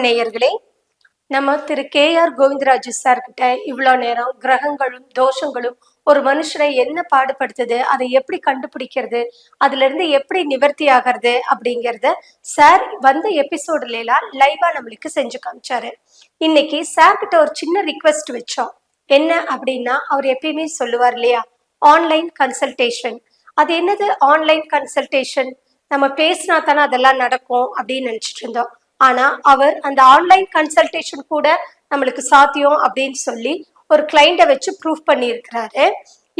நேயர்களே, நம்ம திரு KR. Govindaraju sir கிட்ட இவ்வளோ நேரம் கிரகங்களும் தோஷங்களும் ஒரு மனுஷனை என்ன பாடுபடுத்துது, அதை எப்படி கண்டுபிடிக்கிறது, அதுல இருந்து எப்படி நிவர்த்தி ஆகிறது அப்படிங்கிறத சார் வந்த எபிசோடுல எல்லாம் லைவா நம்மளுக்கு செஞ்சு காமிச்சாரு. இன்னைக்கு சார் கிட்ட ஒரு சின்ன ரிக்வெஸ்ட் வச்சோம். என்ன அப்படின்னா, அவர் எப்பயுமே சொல்லுவார் இல்லையா, ஆன்லைன் கன்சல்டேஷன். அது என்னது ஆன்லைன் கன்சல்டேஷன்? நம்ம பேசினா தானே அதெல்லாம் நடக்கும் அப்படின்னு நினைச்சிட்டு இருந்தோம். ஆனா அவர் அந்த ஆன்லைன் கன்சல்டேஷன் கூட நம்மளுக்கு சாத்தியம் அப்படின்னு சொல்லி ஒரு கிளைண்ட வச்சு ப்ரூஃப் பண்ணியிருக்கிறாரு.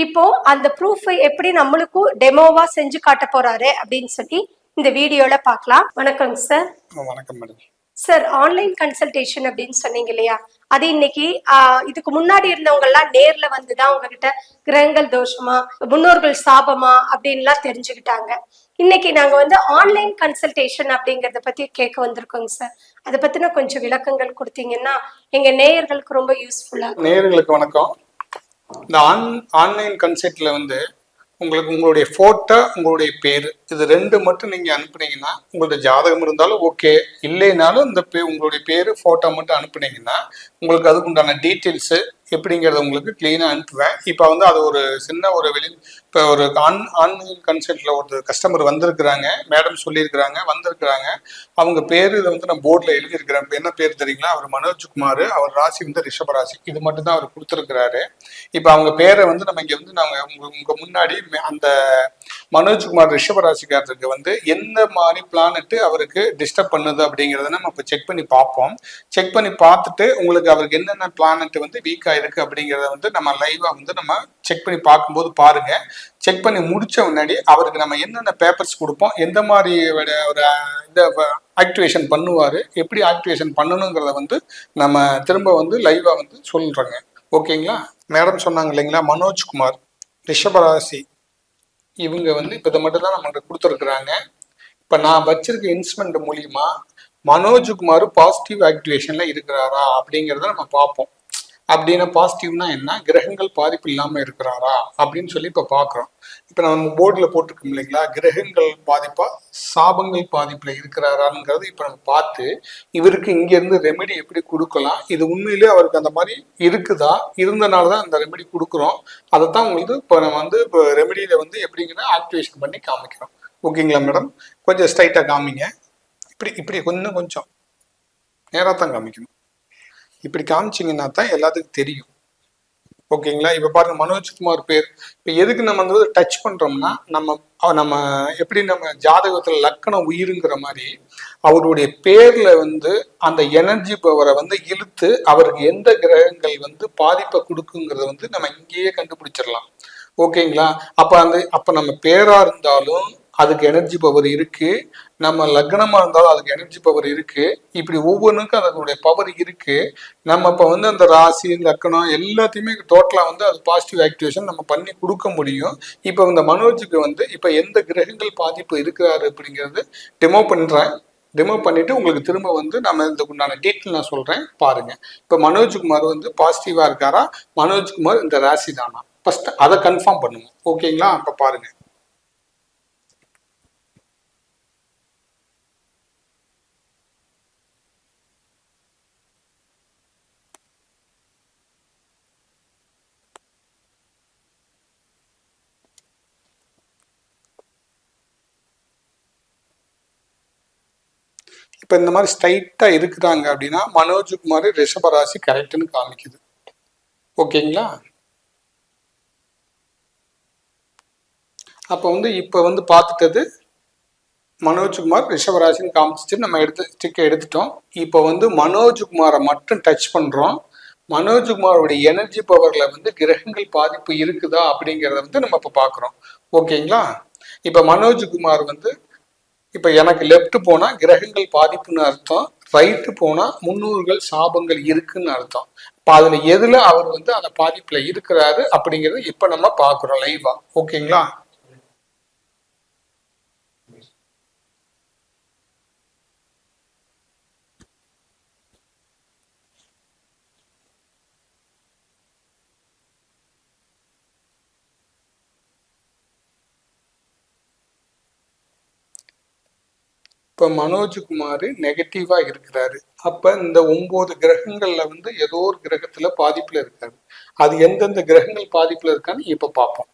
இப்போ அந்த ப்ரூஃப் எப்படி நம்மளுக்கும் டெமோவா செஞ்சு காட்ட போறாரு அப்படின்னு சொல்லி இந்த வீடியோல பார்க்கலாம். வணக்கம் சார். வணக்கம் மேடம். சார், ஆன்லைன் கன்சல்டேஷன் அப்படின்னு சொன்னீங்க இல்லையா, அது இன்னைக்கு இதுக்கு முன்னாடி இருந்தவங்க எல்லாம் நேர்ல வந்துதான் உங்ககிட்ட கிரகங்கள் தோஷமா, முன்னோர்கள் சாபமா அப்படின்லாம் தெரிஞ்சுக்கிட்டாங்க. இன்னைக்கு நாங்க வந்து ஆன்லைன் கன்சல்டேஷன் அப்படிங்கறத பத்தி கேட்க வந்திருக்கோங்க சார். அதை பத்தின கொஞ்சம் விளக்கங்கள் கொடுத்தீங்கன்னா எங்க நேயர்களுக்கு ரொம்ப யூஸ்ஃபுல்லா. நேயர்களுக்கு வணக்கம். இந்த ஆன்லைன் கன்சல்ட்ல வந்து உங்களுக்கு உங்களுடைய ஃபோட்டோ, உங்களுடைய பேர், இது ரெண்டு மட்டும் நீங்கள் அனுப்புனீங்கன்னா, உங்களுடைய ஜாதகம் இருந்தாலும் ஓகே, இல்லைனாலும் இந்த உங்களுடைய பேர் ஃபோட்டோ மட்டும் அனுப்புனீங்கன்னா உங்களுக்கு அதுக்கு உண்டான டீட்டெயில்ஸு எப்படிங்கிறத உங்களுக்கு கிளீனாக அனுப்புவேன். இப்போ வந்து அது ஒரு சின்ன ஒரு இப்போ ஒரு ஆன்லைன் கன்சல்ட்டில் ஒரு கஸ்டமர் வந்திருக்கிறாங்க, மேடம் சொல்லியிருக்கிறாங்க, வந்திருக்கிறாங்க. அவங்க பேர் இதை வந்து நான் போர்டில் எழுதியிருக்கிறேன். இப்போ என்ன பேர் தெரியுங்களா, அவர் மனோஜ்குமார், அவர் ராசி வந்து ரிஷபராசி. இது மட்டும் தான் அவர் கொடுத்துருக்கிறாரு. இப்போ அவங்க பேரை வந்து நம்ம இங்கே வந்து நாங்கள் உங்கள் முன்னாடி அந்த மனோஜ்குமார் ரிஷபராசிக்காரருக்கு வந்து எந்த மாதிரி பிளானட்டு அவருக்கு டிஸ்டர்ப் பண்ணுது அப்படிங்கிறத நம்ம இப்போ செக் பண்ணி பார்ப்போம். செக் பண்ணி பார்த்துட்டு உங்களுக்கு அவருக்கு என்னென்ன பிளானட் வந்து வீக் ஆயிருக்கு அப்படிங்கிறத வந்து நம்ம லைவா வந்து நம்ம செக் பண்ணி பார்க்கும்போது பாருங்க. செக் பண்ணி முடிச்ச முன்னாடி அவருக்கு நம்ம என்னென்ன பேப்பர்ஸ் கொடுப்போம், எந்த மாதிரி ஒரு இந்த ஆக்டிவேஷன் பண்ணுவாரு, எப்படி ஆக்டிவேஷன் பண்ணணுங்கிறத வந்து நம்ம திரும்ப வந்து லைவா வந்து சொல்றோங்க. ஓகேங்களா? மேடம் சொன்னாங்க இல்லைங்களா, மனோஜ்குமார் ரிஷபராசி, இவங்க வந்து இப்போ இதை மட்டும் தான் நம்மகிட்ட கொடுத்துருக்குறாங்க. இப்போ நான் வச்சிருக்க இன்ஸ்ட்ருமெண்ட் மூலியமா மனோஜ்குமார் பாசிட்டிவ் ஆக்டிவேஷன்ல இருக்கிறாரா அப்படிங்கிறத நம்ம பார்ப்போம். அப்படின்னா பாசிட்டிவ்னா என்ன, கிரகங்கள் பாதிப்பு இல்லாமல் இருக்கிறாரா அப்படின்னு சொல்லி இப்போ பார்க்குறோம். இப்போ நம்ம போர்டில் போட்டிருக்கோம் இல்லைங்களா, கிரகங்கள் பாதிப்பா சாபங்கள் பாதிப்பில் இருக்கிறாராங்கிறது இப்போ நம்ம பார்த்து இவருக்கு இங்கேருந்து ரெமெடி எப்படி கொடுக்கலாம், இது உண்மையிலே அவருக்கு அந்த மாதிரி இருக்குதா, இருந்தனால தான் அந்த ரெமெடி கொடுக்குறோம். அதை தான் உங்களுக்கு இப்போ நம்ம வந்து இப்போ ரெமெடியில் வந்து எப்படிங்கிற ஆக்டிவேஷன் பண்ணி காமிக்கிறோம். ஓகேங்களா மேடம்? கொஞ்சம் ஸ்ட்ரைட்டாக காமிங்க. இப்படி இப்படி கொஞ்சம் நேராக தான் காமிக்கணும். இப்படி காமிச்சிங்கன்னா தான் எல்லாத்துக்கும் தெரியும். ஓகேங்களா? இப்போ பாருங்க, மனோஜ்குமார் பேர். இப்போ எதுக்கு நம்ம வந்து டச் பண்ணுறோம்னா, நம்ம எப்படி நம்ம ஜாதகத்தில் லக்கணம் உயிருங்கிற மாதிரி அவருடைய பேர்ல வந்து அந்த எனர்ஜி பவரை வந்து இழுத்து அவருக்கு எந்த கிரகங்கள் வந்து பாதிப்பை கொடுக்குங்கிறத வந்து நம்ம இங்கேயே கண்டுபிடிச்சிடலாம். ஓகேங்களா? அப்போ நம்ம பேரா இருந்தாலும் அதுக்கு எனர்ஜி பவர் இருக்கு, நம்ம லக்னமா இருந்தாலும் அதுக்கு எனர்ஜி பவர் இருக்கு. இப்படி ஒவ்வொன்றுக்கும் அதனுடைய பவர் இருக்கு. நம்ம இப்போ வந்து அந்த ராசி லக்கணம் எல்லாத்தையுமே டோட்டலா வந்து அது பாசிட்டிவ் ஆக்டிவேஷன் நம்ம பண்ணி கொடுக்க முடியும். இப்போ இந்த மனோஜுக்கு வந்து இப்போ எந்த கிரகங்கள் பாதிப்பு இருக்கிறாரு அப்படிங்கிறது டெமோ பண்ணிட்டு உங்களுக்கு திரும்ப வந்து நம்ம இந்த உண்டான டீட்டெயில் நான் சொல்றேன், பாருங்க. இப்போ மனோஜ்குமார் வந்து பாசிட்டிவா இருக்காரா, மனோஜ்குமார் இந்த ராசி தானா, ஃபர்ஸ்ட் அதை கன்ஃபார்ம் பண்ணுங்க. ஓகேங்களா? அப்ப பாருங்க. இப்போ இந்த மாதிரி ஸ்ட்ரைட்டா இருக்கிறாங்க அப்படின்னா மனோஜ்குமார் ரிஷபராசி கரெக்ட்னு காமிக்குது. ஓகேங்களா? அப்போ வந்து இப்போ வந்து பார்த்துட்டது மனோஜ்குமார் ரிஷபராசின்னு காமிச்சிட்டு நம்ம ஸ்டிக்கை எடுத்துட்டோம். இப்போ வந்து மனோஜ்குமாரை மட்டும் டச் பண்ணுறோம். மனோஜ்குமாரோட எனர்ஜி பவர்ல வந்து கிரகங்கள் பாதிப்பு இருக்குதா அப்படிங்கிறத வந்து நம்ம இப்போ பார்க்குறோம். ஓகேங்களா? இப்போ மனோஜ்குமார் வந்து இப்போ எனக்கு லெஃப்ட் போனால் கிரகங்கள் பாதிப்புன்னு அர்த்தம், ரைட்டு போனால் முன்னோர்கள் சாபங்கள் இருக்குன்னு அர்த்தம். இப்போ அதில் எதில் அவர் வந்து அந்த பாதிப்பில் இருக்கிறாரு அப்படிங்கிறது இப்போ நம்ம பார்க்குறோம் லைவா. ஓகேங்களா? இப்போ இப்ப மனோஜ்குமார் நெகட்டிவா இருக்கிறாரு. அப்ப இந்த 9 கிரகங்கள்ல வந்து ஏதோ ஒரு கிரகத்துல பாதிப்புல இருக்காரு. அது எந்தெந்த கிரகங்கள் பாதிப்புல இருக்கான்னு இப்ப பார்ப்போம்.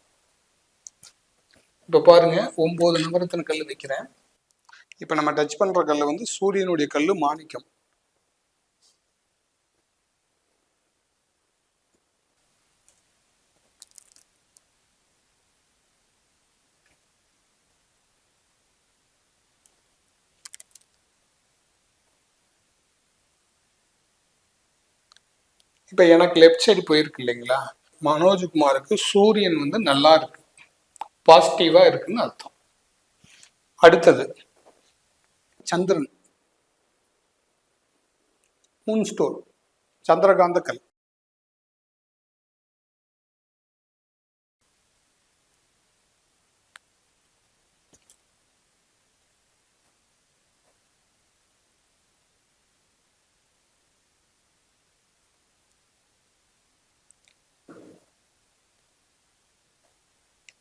இப்ப பாருங்க, 9 நவரத்தின கல் வைக்கிறேன். இப்ப நம்ம டச் பண்ற கல்லு வந்து சூரியனுடைய கல்லு மாணிக்கம். இப்ப எனக்கு லெஃப்ட் சைடு போயிருக்கு இல்லைங்களா? மனோஜ்குமாருக்கு சூரியன் வந்து நல்லா இருக்கு, பாசிட்டிவா இருக்குன்னு அர்த்தம். அடுத்தது சந்திரன், மூன் ஸ்டோன், சந்திரகாந்த கல்.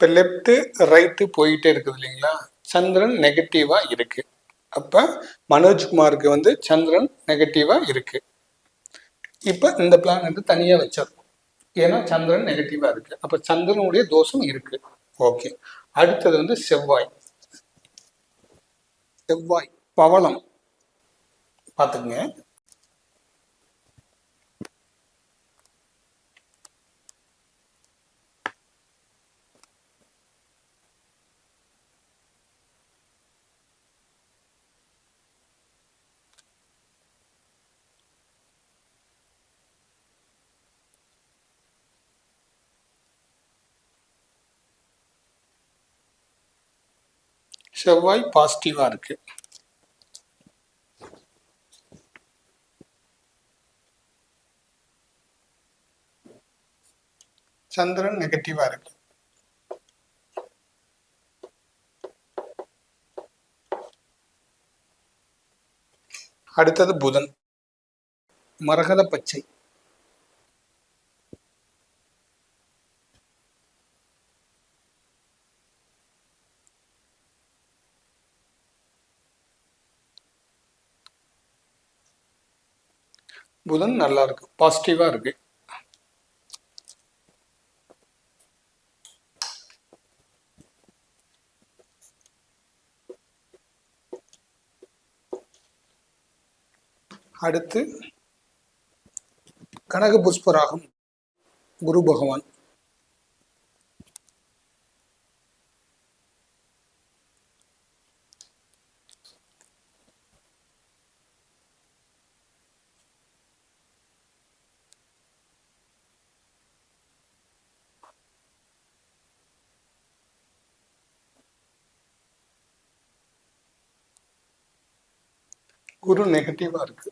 இப்ப லெஃப்ட் ரைட்டு போயிட்டே இருக்குது இல்லைங்களா? சந்திரன் நெகட்டிவா இருக்கு. அப்ப மனோஜ்குமாருக்கு வந்து சந்திரன் நெகட்டிவா இருக்கு. இப்ப இந்த பிளான் வந்து தனியா வச்சிடணும், ஏன்னா சந்திரன் நெகட்டிவா இருக்கு. அப்ப சந்திரனுடைய தோஷம் இருக்கு. ஓகே. அடுத்தது வந்து செவ்வாய். செவ்வாய் பவளம் பாத்துங்க. செவ்வாய் பாசிட்டிவா இருக்கு. சந்திரன் நெகட்டிவா இருக்கு. அடுத்தது புதன், மரகத பச்சை. புதன் நல்லா இருக்கு, பாசிட்டிவா இருக்கு. அடுத்து கனக புஷ்பராகம், குரு பகவான். குரு நெகட்டிவா இருக்கு.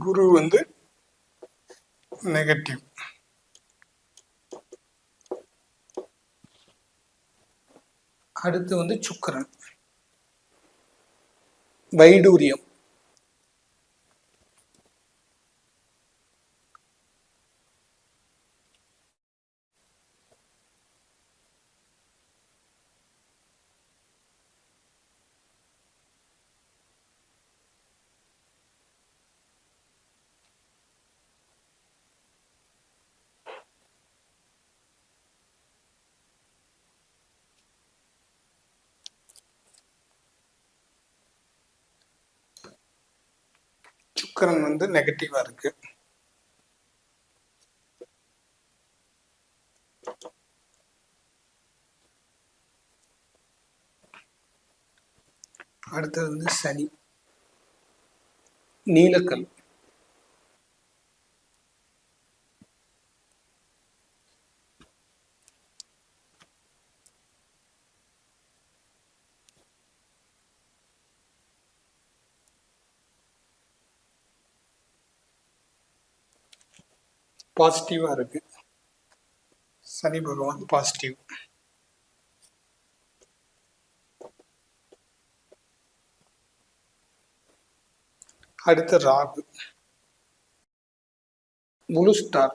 குரு வந்து நெகட்டிவ். அடுத்து வந்து சுக்கிரன், வைடூரியம். சுக்கிரன் வந்து நெகட்டிவா இருக்கு. அடுத்தது வந்து சனி, நீலக்கல். பாசிட்டிவா இருக்கு. சனி பகவான் பாசிட்டிவ். அடுத்து ராகு, முழு ஸ்டார்.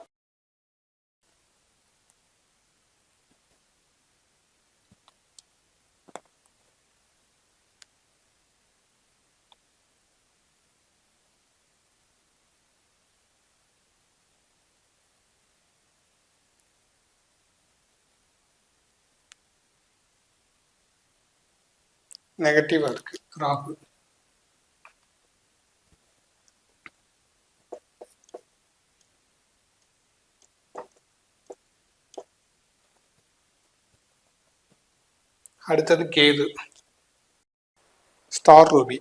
நெகட்டிவா இருக்கு ராகு. அடுத்தது கேது, ஸ்டார் ரூபி.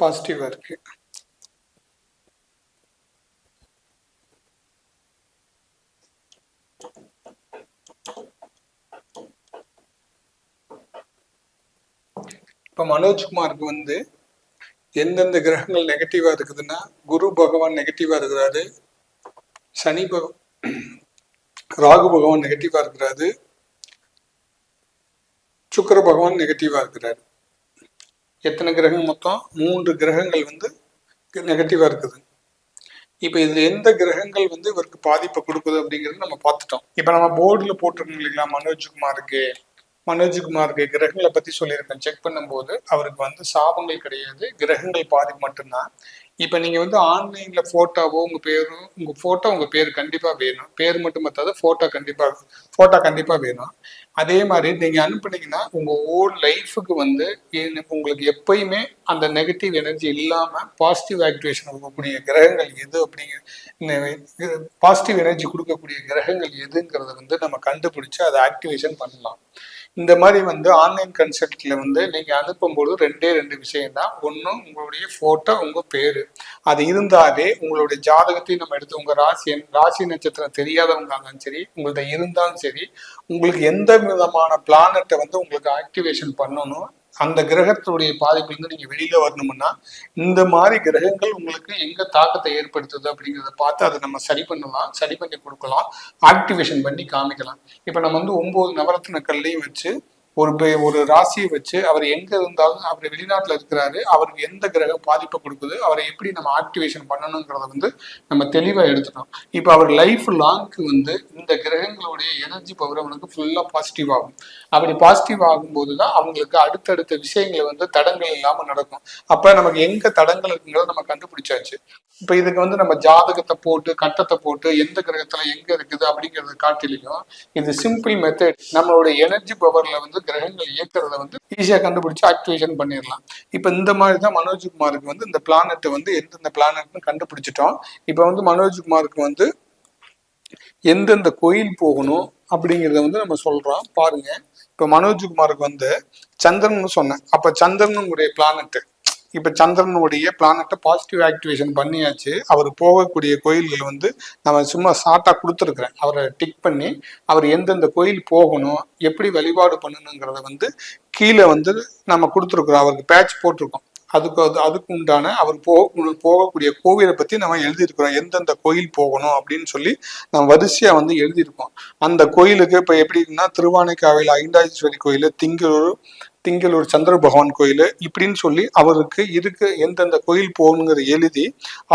பாசிட்டிவா இருக்கு. இப்ப மனோஜ்குமாருக்கு வந்து எந்தெந்த கிரகங்கள் நெகட்டிவா இருக்குதுன்னா, குரு பகவான் நெகட்டிவா இருக்கிறாரு, சனி ராகு பகவான் நெகட்டிவா இருக்கிறாரு, சுக்கிர பகவான் நெகட்டிவா இருக்கிறாரு. எத்தனை கிரகங்கள்? மொத்தம் 3 கிரகங்கள் வந்து நெகட்டிவா இருக்குது. இப்ப இதுல எந்த கிரகங்கள் வந்து இவருக்கு பாதிப்பை கொடுக்குது அப்படிங்கறது நம்ம பார்த்துட்டோம். இப்ப நம்ம போர்டுல போட்டிருக்கோம் இல்லைங்களா, மனோஜ்குமாருக்கு கிரகங்களை பத்தி சொல்லியிருக்கேன். செக் பண்ணும்போது அவருக்கு வந்து சாபங்கள் கிடையாது, கிரகங்கள் பாதிப்பு மட்டும்தான். இப்ப நீங்க வந்து ஆன்லைன்ல போட்டோவோ உங்க போட்டோ உங்க பேர் கண்டிப்பா வேணும். பேர் மட்டும் பத்தாது, போட்டோ கண்டிப்பா வேணும். அதே மாதிரி நீங்க அனுப்புனீங்கன்னா உங்க ஓல் லைஃபுக்கு வந்து உங்களுக்கு எப்பயுமே அந்த நெகட்டிவ் எனர்ஜி இல்லாம பாசிட்டிவ் ஆக்டிவேஷன் கொடுக்கக்கூடிய கிரகங்கள் எது அப்படிங்கிற பாசிட்டிவ் எனர்ஜி கொடுக்கக்கூடிய கிரகங்கள் எதுங்கிறத வந்து நம்ம கண்டுபிடிச்சு அதை ஆக்டிவேஷன் பண்ணலாம். இந்த மாதிரி வந்து ஆன்லைன் கன்சல்ட்ல வந்து நீங்க அனுப்பும்போது 2 விஷயம் தான். ஒன்று உங்களுடைய போட்டோ, உங்க பேரு. அது இருந்தாலே உங்களுடைய ஜாதகத்தையும் நம்ம எடுத்து உங்க ராசி நட்சத்திரம் தெரியாதவங்க இருந்தாலும் சரி, உங்கள்ட்ட இருந்தாலும் சரி, உங்களுக்கு எந்த விதமான பிளானட்டை வந்து உங்களுக்கு ஆக்டிவேஷன் பண்ணணும், அந்த கிரகத்துடைய பாதிப்புலேருந்து நீங்க வெளியில வரணும்னா இந்த மாதிரி கிரகங்கள் உங்களுக்கு எங்க தாக்கத்தை ஏற்படுத்துது அப்படிங்கிறத பார்த்து அதை நம்ம சரி பண்ணலாம், சரி பண்ணி கொடுக்கலாம், ஆக்டிவேஷன் பண்ணி காமிக்கலாம். இப்ப நம்ம வந்து 9 நவரத்ன கல்லையும் வச்சு ஒரு ராசியை வச்சு அவர் எங்க இருந்தாலும், அவர் வெளிநாட்டுல இருக்கிறாரு, அவருக்கு எந்த கிரகம் பாதிப்பை கொடுக்குது, அவரை எப்படி நம்ம ஆக்டிவேஷன் பண்ணணுங்கிறத வந்து நம்ம தெளிவா எடுத்துட்டோம். இப்ப அவர் லைஃப் லாங்க்கு வந்து இந்த கிரகங்களுடைய எனர்ஜி பவர் அவனுக்கு ஃபுல்லா பாசிட்டிவ் ஆகும். அப்படி பாசிட்டிவ் ஆகும்போதுதான் அவங்களுக்கு அடுத்தடுத்த விஷயங்களை வந்து தடங்கள் இல்லாம நடக்கும். அப்ப நமக்கு எங்க தடங்கள் இருக்குங்கிறத நம்ம கண்டுபிடிச்சாச்சு. இப்ப இதுக்கு வந்து நம்ம ஜாதகத்தை போட்டு கட்டத்தை போட்டு எந்த கிரகத்துல எங்க இருக்குது அப்படிங்கறத காட்டிலையும் இது சிம்பிள் மெத்தட். நம்மளுடைய எனர்ஜி பவர்ல வந்து கிரகங்கள் இயக்கிறத வந்து ஈஸியா கண்டுபிடிச்சு ஆக்டிவேஷன் பண்ணிடலாம். இப்ப இந்த மாதிரி தான் மனோஜ்குமாருக்கு வந்து இந்த பிளானட் வந்து எந்தெந்த பிளானட்னு கண்டுபிடிச்சிட்டோம். இப்ப வந்து மனோஜ்குமாருக்கு வந்து எந்தெந்த கோயில் போகணும் அப்படிங்கிறத வந்து நம்ம சொல்றோம் பாருங்க. இப்ப மனோஜ்குமாருக்கு வந்து சந்திரன் சொன்னேன். அப்ப சந்திரனுடைய பிளானட், இப்ப சந்திரனுடைய பிளானட்டை பாசிட்டிவ் ஆக்டிவேஷன் பண்ணியாச்சு. அவர் போகக்கூடிய கோயில்கள் வந்து நம்ம சும்மா ஷார்ட்டா கொடுத்துருக்குறேன். அவரை டிக் பண்ணி அவர் எந்தெந்த கோயில் போகணும், எப்படி வழிபாடு பண்ணணுங்கிறத வந்து கீழே வந்து நம்ம கொடுத்துருக்குறோம். அவருக்கு பேட்ச் போட்டிருக்கோம். அதுக்கு உண்டான அவர் போகக்கூடிய கோவிலை பத்தி நம்ம எழுதியிருக்கிறோம். எந்தெந்த கோயில் போகணும் அப்படின்னு சொல்லி நம்ம வரிசையா வந்து எழுதியிருக்கோம். அந்த கோயிலுக்கு இப்ப எப்படின்னா திருவானைக்காவையில் ஐந்தாஈஸ்வரி கோயில், திங்களூர் சந்திர பகவான் கோயில் இப்படின்னு சொல்லி அவருக்கு எந்தெந்த கோயில் போகணுங்கிற எழுதி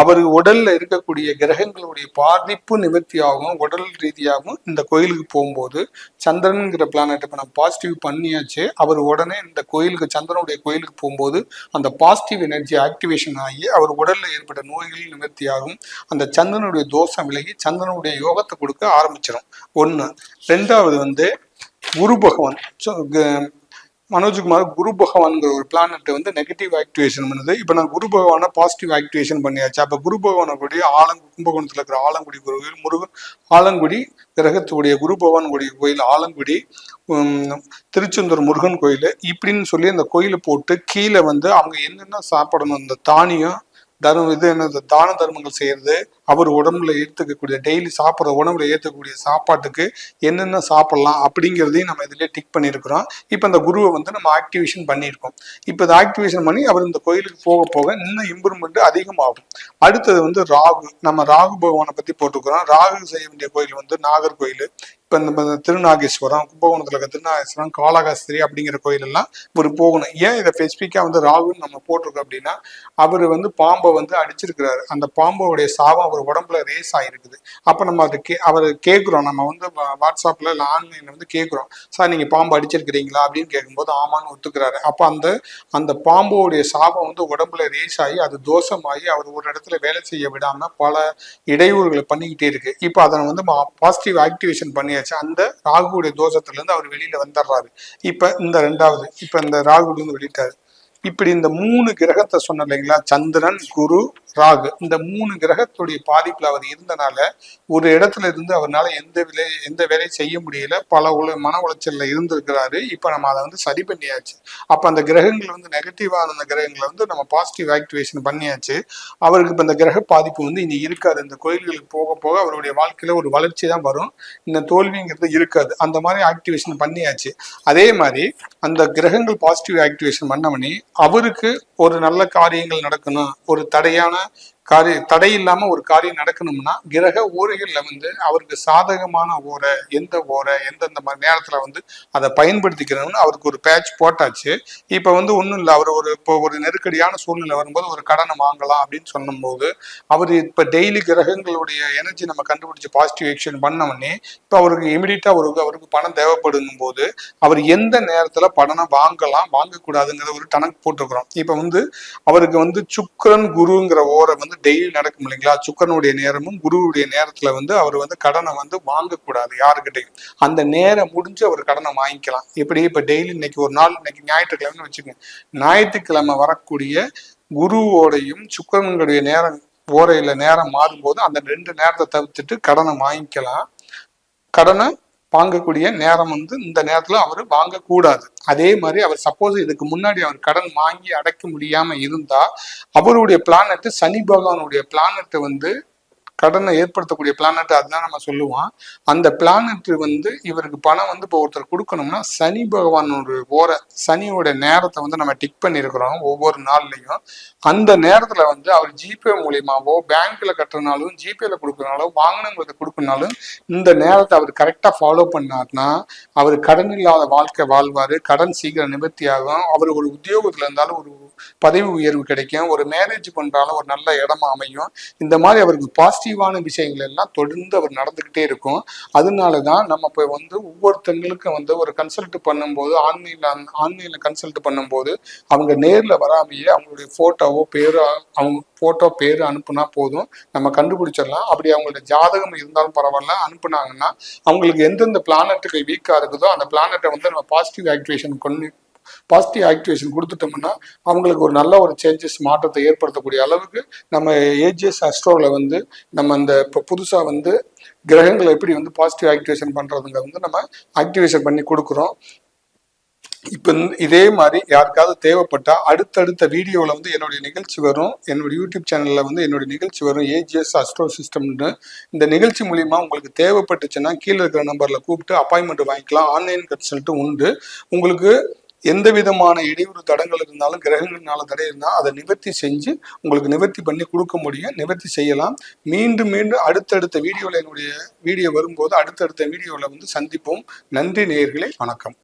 அவர் உடல்ல இருக்கக்கூடிய கிரகங்களுடைய பாதிப்பு நிவர்த்தியாகவும் உடல் ரீதியாகவும் இந்த கோயிலுக்கு போகும்போது சந்திரனுங்கிற பிளானட் இப்ப நம்ம பாசிட்டிவ் பண்ணியாச்சு. அவர் உடனே இந்த கோயிலுக்கு சந்திரனுடைய கோயிலுக்கு போகும்போது அந்த பாசிட்டிவ் எனர்ஜி ஆக்டிவேஷன் ஆகி அவர் உடல்ல ஏற்பட்ட நோய்கள் நிவர்த்தியாகும். அந்த சந்திரனுடைய தோஷம் விலகி சந்திரனுடைய யோகத்தை கொடுக்க ஆரம்பிச்சிடும். 1. 2வது வந்து குரு பகவான். மனோஜ்குமார் குரு பகவான்கிற ஒரு பிளானட் வந்து நெகட்டிவ் ஆக்டிவேஷன் பண்ணுது. இப்ப நான் குரு பகவானை பாசிட்டிவ் ஆக்டிவேஷன் பண்ணியாச்சு. அப்ப குரு பகவானுடைய கும்பகோணத்துல இருக்கிற ஆலங்குடி கோயில், முருகன் ஆலங்குடி கிரகத்துடைய குரு பகவானுடைய கோயில் ஆலங்குடி, திருச்செந்தூர் முருகன் கோயில் இப்படின்னு சொல்லி அந்த கோயிலை போட்டு கீழே வந்து அவங்க என்னென்ன சாப்பிடணும், இந்த தானியம் தான தர்மங்கள் செய்யறது, அவர் உடம்புல ஏற்றுக்கக்கூடிய டெய்லி சாப்பிட்ற உணவுல ஏற்றக்கூடிய சாப்பாட்டுக்கு என்னென்ன சாப்பிடலாம் அப்படிங்கிறதையும் நம்ம இதுல டிக் பண்ணியிருக்கிறோம். இப்ப இந்த குருவை வந்து நம்ம ஆக்டிவேஷன் பண்ணியிருக்கோம். இப்ப இதை ஆக்டிவேஷன் பண்ணி அவர் இந்த கோயிலுக்கு போக போக இன்னும் இம்ப்ரூவ்மெண்ட் அதிகமாகும். அடுத்தது வந்து ராகு. நம்ம ராகு பகவானை பத்தி போட்டுக்கிறோம். ராகு செய்ய வேண்டிய கோயில் வந்து நாகர்கோயில். இப்போ இந்த திருநாகேஸ்வரம், கும்பகோணத்தில் இருக்க திருநாகேஸ்வரம், காளகாஸ்திரி அப்படிங்கிற கோயில் எல்லாம் இவர் போகணும். ஏன் இதை ஸ்பெசிஃபிக்காக வந்து ராகுன்னு நம்ம போட்டிருக்கோம் அப்படின்னா, அவர் வந்து பாம்பை வந்து அடிச்சிருக்கிறாரு. அந்த பாம்போடைய சாபம் அவர் உடம்புல ரேஸ் ஆகிருக்குது. அப்போ நம்ம அவர் கேட்குறோம், நம்ம வந்து வாட்ஸ்அப்பில் இல்லை ஆன்லைனில் வந்து கேட்குறோம், சார் நீங்கள் பாம்பு அடிச்சிருக்கிறீங்களா அப்படின்னு கேட்கும்போது ஆமான்னு ஒத்துக்கிறாரு. அப்போ அந்த பாம்போடைய சாபம் வந்து உடம்புல ரேஸ் ஆகி அது தோஷமாகி அவர் ஒரு இடத்துல வேலை செய்ய விடாம பல இடையூறுகளை பண்ணிக்கிட்டே இருக்கு. இப்போ அதை வந்து பாசிட்டிவ் ஆக்டிவேஷன் பண்ணியாச்சு. அந்த ராகுடைய தோஷத்துல இருந்து அவர் வெளியில வந்துடுறாரு. இப்ப இந்த ரெண்டாவது, இப்ப இந்த ராகுல இருந்து வெளியிட்டாரு. இப்படி இந்த 3 கிரகத்தை சொன்ன இல்லைங்களா, சந்திரன், குரு, ராகு, இந்த 3 கிரகத்துடைய பாதிப்புல அவர் இருந்தனால ஒரு இடத்துல இருந்து அவரால் எந்த வேலையும் செய்ய முடியல. பல மன உளைச்சல்ல இருந்திருக்கிறாரு. இப்ப நம்ம அதை வந்து சரி பண்ணியாச்சு. அப்ப அந்த கிரகங்கள் வந்து நெகட்டிவான அந்த கிரகங்களை வந்து நம்ம பாசிட்டிவ் ஆக்டிவேஷன் பண்ணியாச்சு. அவருக்கு இப்ப இந்த கிரக பாதிப்பு வந்து இனி இருக்காது. இந்த கோயில்களுக்கு போக போக அவருடைய வாழ்க்கையில ஒரு வளர்ச்சி தான் வரும். இந்த தோல்விங்கிறது இருக்காது. அந்த மாதிரி ஆக்டிவேஷன் பண்ணியாச்சு. அதே மாதிரி அந்த கிரகங்கள் பாசிட்டிவ் ஆக்டிவேஷன் பண்ணவனே அவருக்கு ஒரு நல்ல காரியங்கள் நடக்கணும், ஒரு தடை இல்லாம ஒரு காரியம் நடக்கணும்னா கிரக ஓரைகள்ல வந்து அவருக்கு சாதகமான எந்தெந்த மாதிரி நேரத்துல வந்து அதை பயன்படுத்திக்கணும்னு அவருக்கு ஒரு பேட்ச் போட்டாச்சு. இப்ப வந்து ஒண்ணும் இல்லை, அவர் இப்போ ஒரு நெருக்கடியான சூழ்நிலை வரும்போது ஒரு கடனை வாங்கலாம் அப்படின்னு சொல்லும்போது அவர் இப்ப டெய்லி கிரகங்களுடைய எனர்ஜி நம்ம கண்டுபிடிச்சு பாசிட்டிவ் ஆக்ஷன் பண்ணவொடனே இப்ப அவருக்கு இமிடியட்டா அவருக்கு பணம் தேவைப்படும் போது அவர் எந்த நேரத்துல பணம் வாங்கலாம் வாங்கக்கூடாதுங்கிற ஒரு கணக்கு போட்டுக்கிறோம். இப்ப வந்து அவருக்கு வந்து சுக்கிரன் குருங்கிற ஓரை வந்து டெய்லி நடக்கும் இல்லைங்களா, சுக்கரனுடைய நேரமும் குருவுடைய நேரத்துல வந்து அவர் வந்து கடனை வந்து வாங்கக்கூடாது யாருக்கிட்டையும். அந்த நேரம் முடிஞ்சு அவர் கடனை வாங்கிக்கலாம். எப்படி இப்ப டெய்லி இன்னைக்கு ஒரு நாள், இன்னைக்கு ஞாயிற்றுக்கிழமைன்னு வச்சுக்கோங்க, ஞாயிற்றுக்கிழமை வரக்கூடிய குருவோடையும் சுக்கரனுடைய ஓரையில நேரம் மாறும்போது அந்த 2 நேரத்தை தவிர்த்துட்டு கடனை வாங்கிக்கலாம். கடனை வாங்கக்கூடிய நேரம் வந்து இந்த நேரத்துல அவர் வாங்கக்கூடாது. அதே மாதிரி அவர் சப்போஸ் இதுக்கு முன்னாடி அவர் கடன் வாங்கி அடைக்க முடியாம இருந்தா அவருடைய பிளானட், சனி பகவானுடைய பிளானட் வந்து கடனை ஏற்படுத்தக்கூடிய பிளானட், அதுதான் நம்ம சொல்லுவோம். அந்த பிளானட் வந்து இவருக்கு பணம் வந்து இப்போ ஒருத்தர் கொடுக்கணும்னா சனி பகவானோட சனியோட நேரத்தை வந்து நம்ம டிக் பண்ணியிருக்கிறோம் ஒவ்வொரு நாள்லையும். அந்த நேரத்துல வந்து அவர் ஜிபே மூலியமாவோ பேங்க்ல கட்டுறனாலும் ஜிபேல கொடுக்கறனாலும் வாங்கினவங்களுக்கு கொடுக்கறனாலும் இந்த நேரத்தை அவர் கரெக்டா ஃபாலோ பண்ணார்னா அவர் கடன் இல்லாத வாழ்க்கை வாழ்வாரு. கடன் சீக்கிரம் நிவர்த்தி ஆகும். அவர் ஒரு உத்தியோகத்துல இருந்தாலும் ஒரு பதவி உயர்வு கிடைக்கும். ஒரு மேரேஜ் பண்றாலும் ஒரு நல்ல இடமா அமையும். இந்த மாதிரி அவருக்கு பாசிட்டிவான விஷயங்கள் எல்லாம் தொடர்ந்து அவர் நடந்துகிட்டே இருக்கும். அதனாலதான் நம்ம இப்போ வந்து ஒவ்வொருத்தங்களுக்கும் வந்து ஒரு கன்சல்ட் பண்ணும்போது ஆன்லைன்ல கன்சல்ட் பண்ணும்போது அவங்க நேர்ல வராமையே அவங்களுடைய போட்டோ பேரு அனுப்புனா போதும், நம்ம கண்டுபிடிச்சிடலாம். அப்படி அவங்களுடைய ஜாதகம் இருந்தாலும் பரவாயில்ல, அனுப்புனாங்கன்னா அவங்களுக்கு எந்தெந்த பிளானட்டுகள் வீக்கா இருக்குதோ அந்த பிளானட்டை வந்து நம்ம பாசிட்டிவ் ஆக்டிவேஷன் கொடுத்துட்டோம்னா அவங்களுக்கு ஒரு நல்ல ஒரு சேஞ்சஸ், மாற்றத்தை ஏற்படுத்தக்கூடிய அளவுக்கு நம்ம ஏஜிஎஸ் அஸ்ட்ரோல வந்து நம்ம இந்த இப்போ புதுசா வந்து கிரகங்களை எப்படி வந்து பாசிட்டிவ் ஆக்டிவேஷன் பண்றதுங்க வந்து நம்ம ஆக்டிவேஷன் பண்ணி கொடுக்குறோம். இப்போ இதே மாதிரி யாருக்காவது தேவைப்பட்டா அடுத்தடுத்த வீடியோவில் வந்து என்னுடைய நிகழ்ச்சி வரும். என்னுடைய யூடியூப் சேனலில் வந்து என்னுடைய நிகழ்ச்சி வரும், ஏஜிஎஸ் அஸ்ட்ரோ சிஸ்டம்னு. இந்த நிகழ்ச்சி மூலிமா உங்களுக்கு தேவைப்பட்டுச்சுன்னா கீழே இருக்கிற நம்பரில் கூப்பிட்டு அப்பாயின்மெண்ட் வாங்கிக்கலாம். ஆன்லைன் கன்சல்ட்டும் உண்டு. உங்களுக்கு எந்த விதமான இடையூறு தடங்கள் இருந்தாலும் கிரகங்கள்னால தடை இருந்தால் அதை நிவர்த்தி செஞ்சு உங்களுக்கு நிவர்த்தி பண்ணி கொடுக்க முடியும், நிவர்த்தி செய்யலாம். மீண்டும் அடுத்தடுத்த வீடியோவில் என்னுடைய வீடியோ வரும்போது அடுத்தடுத்த வீடியோவில் வந்து சந்திப்போம். நன்றி நேயர்களே, வணக்கம்.